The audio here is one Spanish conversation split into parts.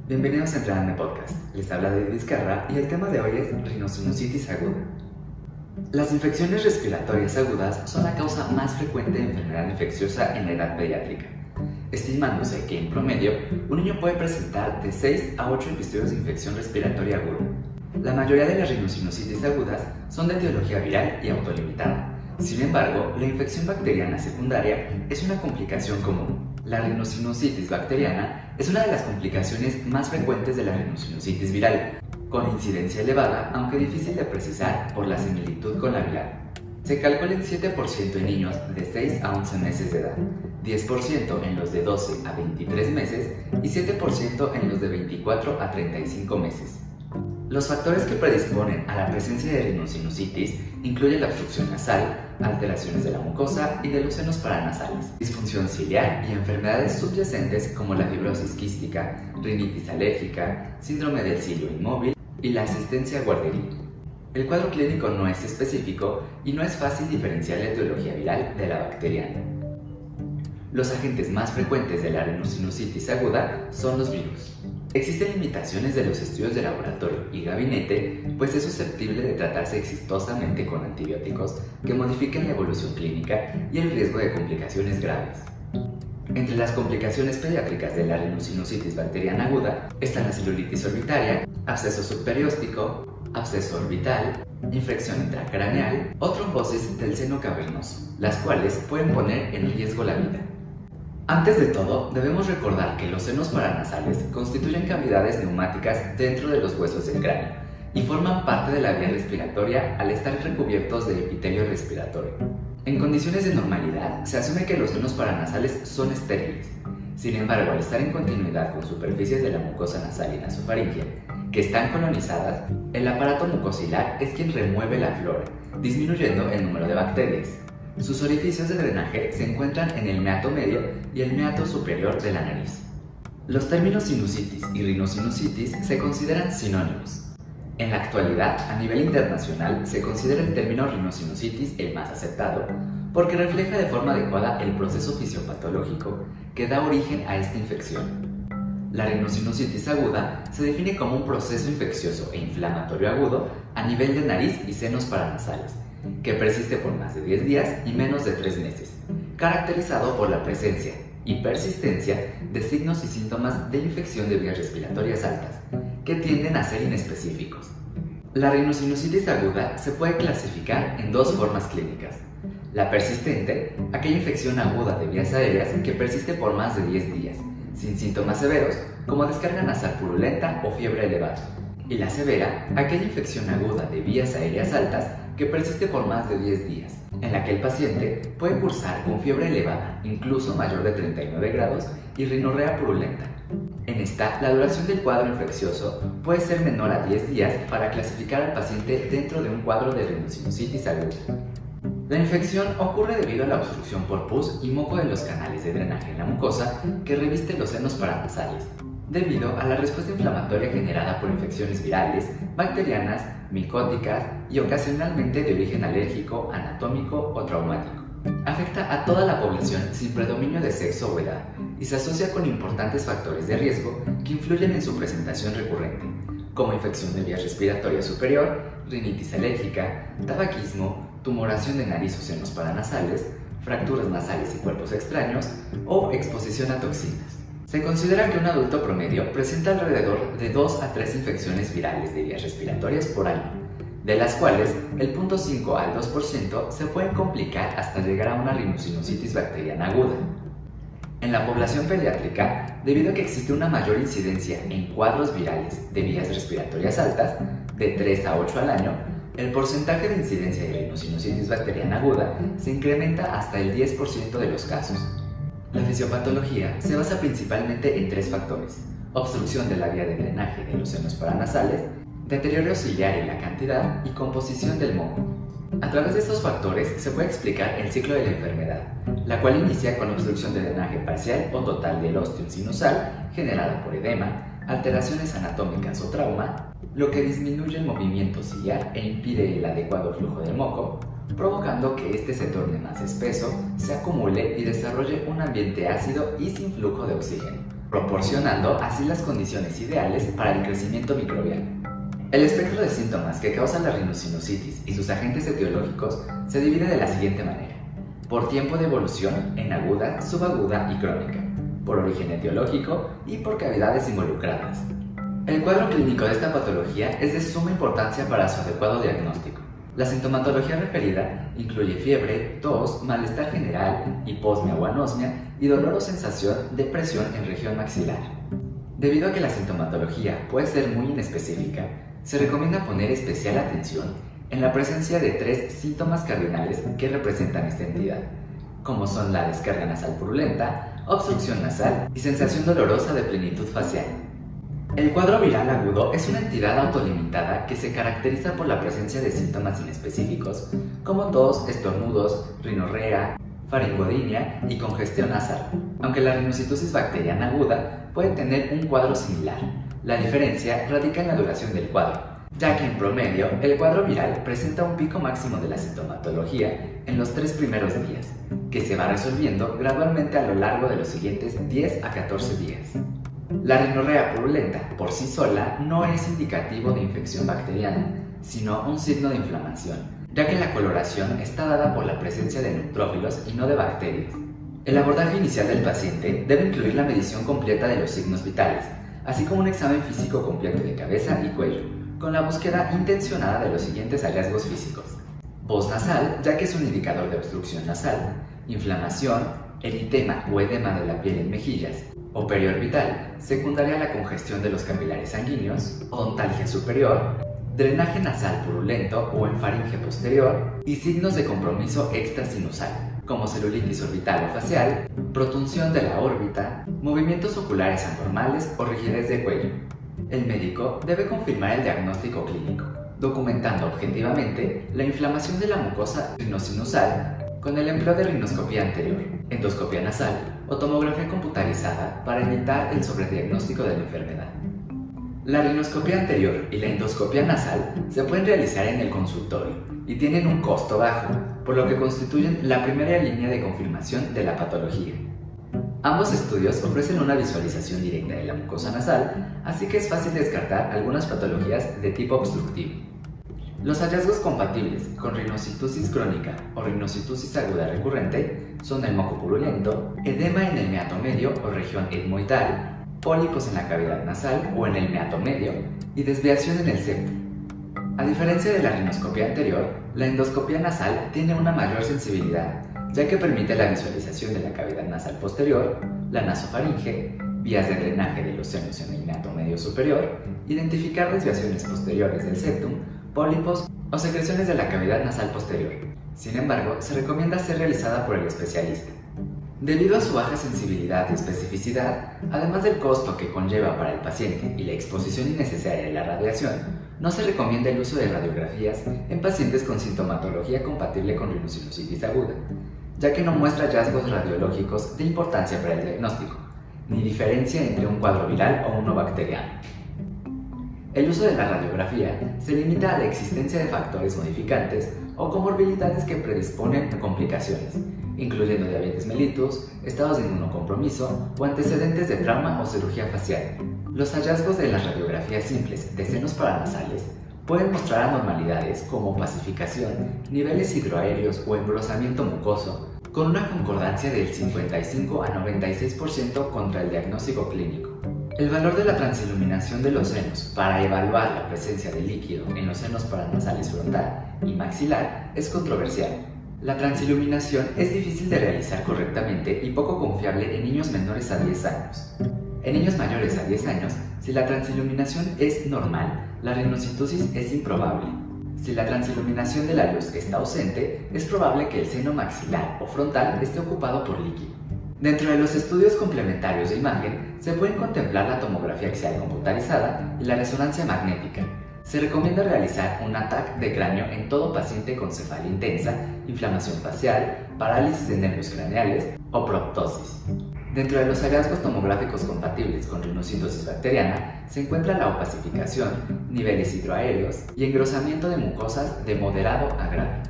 Bienvenidos a Entrenando Podcast. Les habla David Vizcarra y el tema de hoy es rinosinusitis aguda. Las infecciones respiratorias agudas son la causa más frecuente de enfermedad infecciosa en la edad pediátrica, estimándose que en promedio un niño puede presentar de 6 a 8 episodios de infección respiratoria aguda. La mayoría de las rinosinusitis agudas son de etiología viral y autolimitada. Sin embargo, la infección bacteriana secundaria es una complicación común. La rinosinusitis bacteriana es una de las complicaciones más frecuentes de la rinosinusitis viral, con incidencia elevada, aunque difícil de precisar por la similitud con la viral. Se calcula en 7% en niños de 6 a 11 meses de edad, 10% en los de 12 a 23 meses y 7% en los de 24 a 35 meses. Los factores que predisponen a la presencia de rinosinusitis incluyen la obstrucción nasal, alteraciones de la mucosa y de los senos paranasales, disfunción ciliar y enfermedades subyacentes como la fibrosis quística, rinitis alérgica, síndrome del cilio inmóvil y la asistencia guarderil. El cuadro clínico no es específico y no es fácil diferenciar la etiología viral de la bacteriana. Los agentes más frecuentes de la rinosinusitis aguda son los virus. Existen limitaciones de los estudios de laboratorio y gabinete, pues es susceptible de tratarse exitosamente con antibióticos que modifiquen la evolución clínica y el riesgo de complicaciones graves. Entre las complicaciones pediátricas de la rinosinusitis bacteriana aguda están la celulitis orbitaria, absceso subperióstico, absceso orbital, infección intracraneal o trombosis del seno cavernoso, las cuales pueden poner en riesgo la vida. Antes de todo, debemos recordar que los senos paranasales constituyen cavidades neumáticas dentro de los huesos del cráneo y forman parte de la vía respiratoria al estar recubiertos de epitelio respiratorio. En condiciones de normalidad, se asume que los senos paranasales son estériles. Sin embargo, al estar en continuidad con superficies de la mucosa nasal y nasofaringea que están colonizadas, el aparato mucosilar es quien remueve la flora, disminuyendo el número de bacterias. Sus orificios de drenaje se encuentran en el meato medio y el meato superior de la nariz. Los términos sinusitis y rinosinusitis se consideran sinónimos. En la actualidad, a nivel internacional, se considera el término rinosinusitis el más aceptado, porque refleja de forma adecuada el proceso fisiopatológico que da origen a esta infección. La rinosinusitis aguda se define como un proceso infeccioso e inflamatorio agudo a nivel de nariz y senos paranasales, que persiste por más de 10 días y menos de 3 meses, caracterizado por la presencia y persistencia de signos y síntomas de infección de vías respiratorias altas, que tienden a ser inespecíficos. La rinosinusitis aguda se puede clasificar en dos formas clínicas. La persistente, aquella infección aguda de vías aéreas que persiste por más de 10 días, sin síntomas severos como descarga nasal purulenta o fiebre elevada. Y la severa, aquella infección aguda de vías aéreas altas que persiste por más de 10 días, en la que el paciente puede cursar con fiebre elevada, incluso mayor de 39 grados, y rinorrea purulenta. En esta, la duración del cuadro infeccioso puede ser menor a 10 días para clasificar al paciente dentro de un cuadro de rinosinusitis aguda. La infección ocurre debido a la obstrucción por pus y moco de los canales de drenaje en la mucosa que reviste los senos paranasales, debido a la respuesta inflamatoria generada por infecciones virales, bacterianas, micóticas y ocasionalmente de origen alérgico, anatómico o traumático. Afecta a toda la población sin predominio de sexo o edad y se asocia con importantes factores de riesgo que influyen en su presentación recurrente, como infección de vías respiratorias superior, rinitis alérgica, tabaquismo, tumoración de nariz o senos paranasales, fracturas nasales y cuerpos extraños o exposición a toxinas. Se considera que un adulto promedio presenta alrededor de 2 a 3 infecciones virales de vías respiratorias por año, de las cuales el 0.5 al 2% se pueden complicar hasta llegar a una rinosinusitis bacteriana aguda. En la población pediátrica, debido a que existe una mayor incidencia en cuadros virales de vías respiratorias altas, de 3 a 8 al año, el porcentaje de incidencia de rinosinusitis bacteriana aguda se incrementa hasta el 10% de los casos. La fisiopatología se basa principalmente en 3 factores: obstrucción de la vía de drenaje de los senos paranasales, deterioro ciliar en la cantidad y composición del moco. A través de estos factores se puede explicar el ciclo de la enfermedad, la cual inicia con obstrucción de drenaje parcial o total del ostium sinusal generada por edema, alteraciones anatómicas o trauma, lo que disminuye el movimiento ciliar e impide el adecuado flujo del moco, provocando que este se torne más espeso, se acumule y desarrolle un ambiente ácido y sin flujo de oxígeno, proporcionando así las condiciones ideales para el crecimiento microbiano. El espectro de síntomas que causa la rinosinusitis y sus agentes etiológicos se divide de la siguiente manera: por tiempo de evolución en aguda, subaguda y crónica, por origen etiológico y por cavidades involucradas. El cuadro clínico de esta patología es de suma importancia para su adecuado diagnóstico. La sintomatología referida incluye fiebre, tos, malestar general, hiposmia o anosmia y dolor o sensación de presión en región maxilar. Debido a que la sintomatología puede ser muy inespecífica, se recomienda poner especial atención en la presencia de 3 síntomas cardinales que representan esta entidad, como son la descarga nasal purulenta, obstrucción nasal y sensación dolorosa de plenitud facial. El cuadro viral agudo es una entidad autolimitada que se caracteriza por la presencia de síntomas inespecíficos como tos, estornudos, rinorrea, faringodinia y congestión nasal. Aunque la rinocitosis bacteriana aguda puede tener un cuadro similar, la diferencia radica en la duración del cuadro, ya que en promedio el cuadro viral presenta un pico máximo de la sintomatología en los 3 primeros días, que se va resolviendo gradualmente a lo largo de los siguientes 10 a 14 días. La rinorrea purulenta por sí sola no es indicativo de infección bacteriana, sino un signo de inflamación, ya que la coloración está dada por la presencia de neutrófilos y no de bacterias. El abordaje inicial del paciente debe incluir la medición completa de los signos vitales, así como un examen físico completo de cabeza y cuello, con la búsqueda intencionada de los siguientes hallazgos físicos: voz nasal, ya que es un indicador de obstrucción nasal, inflamación, eritema o edema de la piel en mejillas, operiorbital, secundaria a la congestión de los capilares sanguíneos, odontalgia superior, drenaje nasal purulento o en faringe posterior y signos de compromiso extrasinusal, como celulitis orbital o facial, protunción de la órbita, movimientos oculares anormales o rigidez de cuello. El médico debe confirmar el diagnóstico clínico, documentando objetivamente la inflamación de la mucosa rinosinusal con el empleo de rinoscopía anterior, endoscopia nasal o tomografía computarizada para evitar el sobrediagnóstico de la enfermedad. La rinoscopía anterior y la endoscopia nasal se pueden realizar en el consultorio y tienen un costo bajo, por lo que constituyen la primera línea de confirmación de la patología. Ambos estudios ofrecen una visualización directa de la mucosa nasal, así que es fácil descartar algunas patologías de tipo obstructivo. Los hallazgos compatibles con rinocitosis crónica o rinocitosis aguda recurrente son el moco purulento, edema en el meato medio o región etmoidal, pólipos en la cavidad nasal o en el meato medio y desviación en el septum. A diferencia de la rinoscopia anterior, la endoscopia nasal tiene una mayor sensibilidad, ya que permite la visualización de la cavidad nasal posterior, la nasofaringe, vías de drenaje de los senos en el meato medio superior, identificar desviaciones posteriores del septum, pólipos o secreciones de la cavidad nasal posterior. Sin embargo, se recomienda ser realizada por el especialista. Debido a su baja sensibilidad y especificidad, además del costo que conlleva para el paciente y la exposición innecesaria de la radiación, no se recomienda el uso de radiografías en pacientes con sintomatología compatible con rinosinusitis aguda, ya que no muestra hallazgos radiológicos de importancia para el diagnóstico, ni diferencia entre un cuadro viral o uno bacteriano. El uso de la radiografía se limita a la existencia de factores modificantes o comorbilidades que predisponen a complicaciones, incluyendo diabetes mellitus, estados de inmunocompromiso o antecedentes de trauma o cirugía facial. Los hallazgos de las radiografías simples de senos paranasales pueden mostrar anormalidades como pacificación, niveles hidroaéreos o engrosamiento mucoso, con una concordancia del 55 a 96% contra el diagnóstico clínico. El valor de la transiluminación de los senos para evaluar la presencia de líquido en los senos paranasales frontal y maxilar es controversial. La transiluminación es difícil de realizar correctamente y poco confiable en niños menores a 10 años. En niños mayores a 10 años, si la transiluminación es normal, la rinocitosis es improbable. Si la transiluminación de la luz está ausente, es probable que el seno maxilar o frontal esté ocupado por líquido. Dentro de los estudios complementarios de imagen, se pueden contemplar la tomografía axial computarizada y la resonancia magnética. Se recomienda realizar un TAC de cráneo en todo paciente con cefalia intensa, inflamación facial, parálisis de nervios craneales o proptosis. Dentro de los hallazgos tomográficos compatibles con rinocitosis bacteriana se encuentra la opacificación, niveles hidroaéreos y engrosamiento de mucosas de moderado a grave.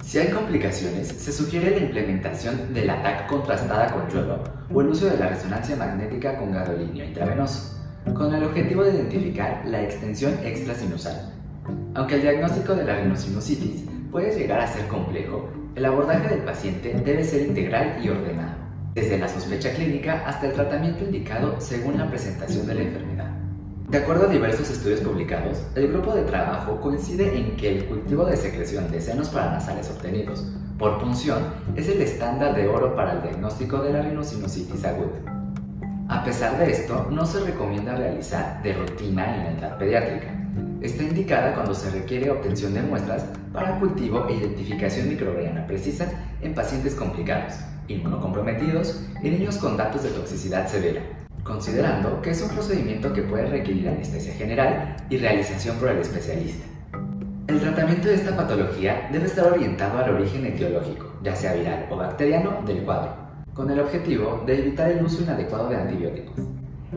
Si hay complicaciones, se sugiere la implementación de la TAC contrastada con yodo o el uso de la resonancia magnética con gadolinio intravenoso, con el objetivo de identificar la extensión extrasinusal. Aunque el diagnóstico de la rinosinusitis puede llegar a ser complejo, el abordaje del paciente debe ser integral y ordenado, desde la sospecha clínica hasta el tratamiento indicado según la presentación de la enfermedad. De acuerdo a diversos estudios publicados, el grupo de trabajo coincide en que el cultivo de secreción de senos paranasales obtenidos por punción es el estándar de oro para el diagnóstico de la rinosinusitis aguda. A pesar de esto, no se recomienda realizar de rutina en la edad pediátrica. Está indicada cuando se requiere obtención de muestras para cultivo e identificación microbiana precisa en pacientes complicados, inmunocomprometidos y niños con datos de toxicidad severa, considerando que es un procedimiento que puede requerir anestesia general y realización por el especialista. El tratamiento de esta patología debe estar orientado al origen etiológico, ya sea viral o bacteriano, del cuadro, con el objetivo de evitar el uso inadecuado de antibióticos.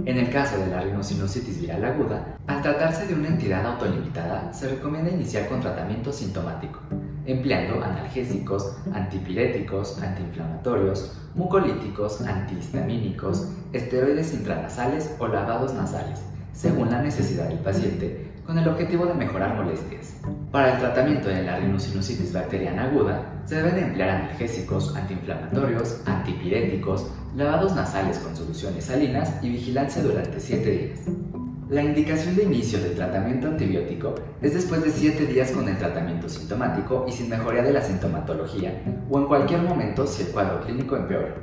En el caso de la rinosinusitis viral aguda, al tratarse de una entidad autolimitada, se recomienda iniciar con tratamiento sintomático, empleando analgésicos, antipiréticos, antiinflamatorios, mucolíticos, antihistamínicos, esteroides intranasales o lavados nasales, según la necesidad del paciente, con el objetivo de mejorar molestias. Para el tratamiento de la rinosinusitis bacteriana aguda, se deben emplear analgésicos, antiinflamatorios, antipiréticos, lavados nasales con soluciones salinas y vigilancia durante 7 días. La indicación de inicio del tratamiento antibiótico es después de 7 días con el tratamiento sintomático y sin mejoría de la sintomatología o en cualquier momento si el cuadro clínico empeora.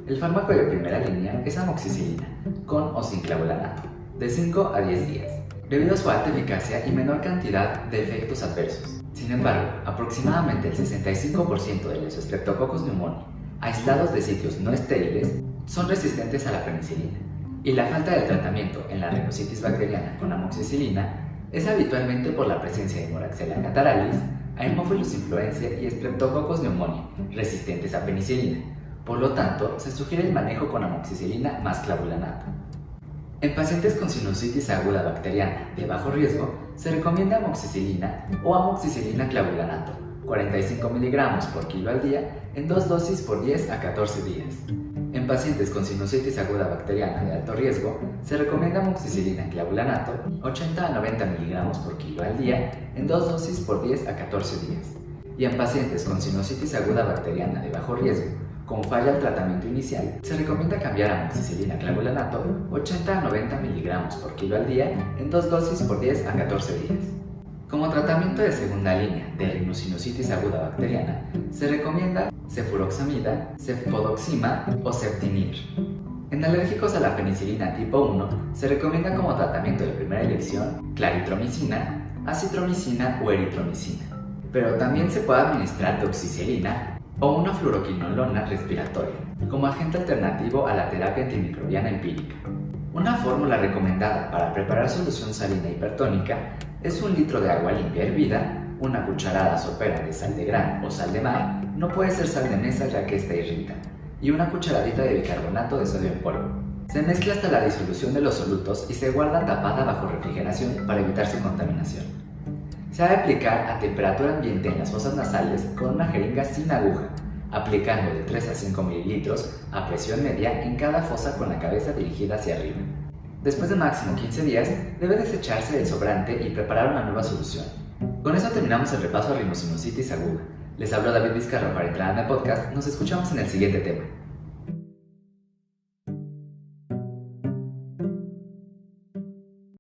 El fármaco de primera línea es amoxicilina, con o sin clavulanato, de 5 a 10 días, debido a su alta eficacia y menor cantidad de efectos adversos. Sin embargo, aproximadamente el 65% de los Streptococcus pneumoniae, aislados de sitios no estériles, son resistentes a la penicilina, y la falta de tratamiento en la rinositis bacteriana con amoxicilina es habitualmente por la presencia de Moraxella cataralis, Haemophilus influenzae y Streptococcus pneumoniae resistentes a penicilina. Por lo tanto, se sugiere el manejo con amoxicilina más clavulanato. En pacientes con sinusitis aguda bacteriana de bajo riesgo, se recomienda amoxicilina o amoxicilina clavulanato, 45 mg por kilo al día, en 2 dosis por 10 a 14 días. En pacientes con sinusitis aguda bacteriana de alto riesgo, se recomienda amoxicilina clavulanato, 80 a 90 mg por kilo al día, en 2 dosis por 10 a 14 días. Y en pacientes con sinusitis aguda bacteriana de bajo riesgo, con falla al tratamiento inicial, se recomienda cambiar a amoxicilina clavulanato, 80 a 90 mg por kilo al día, en 2 dosis por 10 a 14 días. Como tratamiento de segunda línea de rinosinusitis aguda bacteriana, se recomienda cefuroxamida, cefpodoxima o ceftinir. En alérgicos a la penicilina tipo 1, se recomienda como tratamiento de primera elección claritromicina, acitromicina o eritromicina, pero también se puede administrar doxicilina o una fluoroquinolona respiratoria, como agente alternativo a la terapia antimicrobiana empírica. Una fórmula recomendada para preparar solución salina hipertónica es 1 litro de agua limpia hervida, una cucharada sopera de sal de gran o sal de mar, no puede ser sal de mesa ya que esta irrita, y una cucharadita de bicarbonato de sodio en polvo. Se mezcla hasta la disolución de los solutos y se guarda tapada bajo refrigeración para evitar su contaminación. Se ha de aplicar a temperatura ambiente en las fosas nasales con una jeringa sin aguja, aplicando de 3 a 5 mililitros a presión media en cada fosa con la cabeza dirigida hacia arriba. Después de máximo 15 días, debe desecharse el sobrante y preparar una nueva solución. Con eso terminamos el repaso a rinosinusitis aguda. Les habló David Vizcarra para Entrar en el Podcast. Nos escuchamos en el siguiente tema.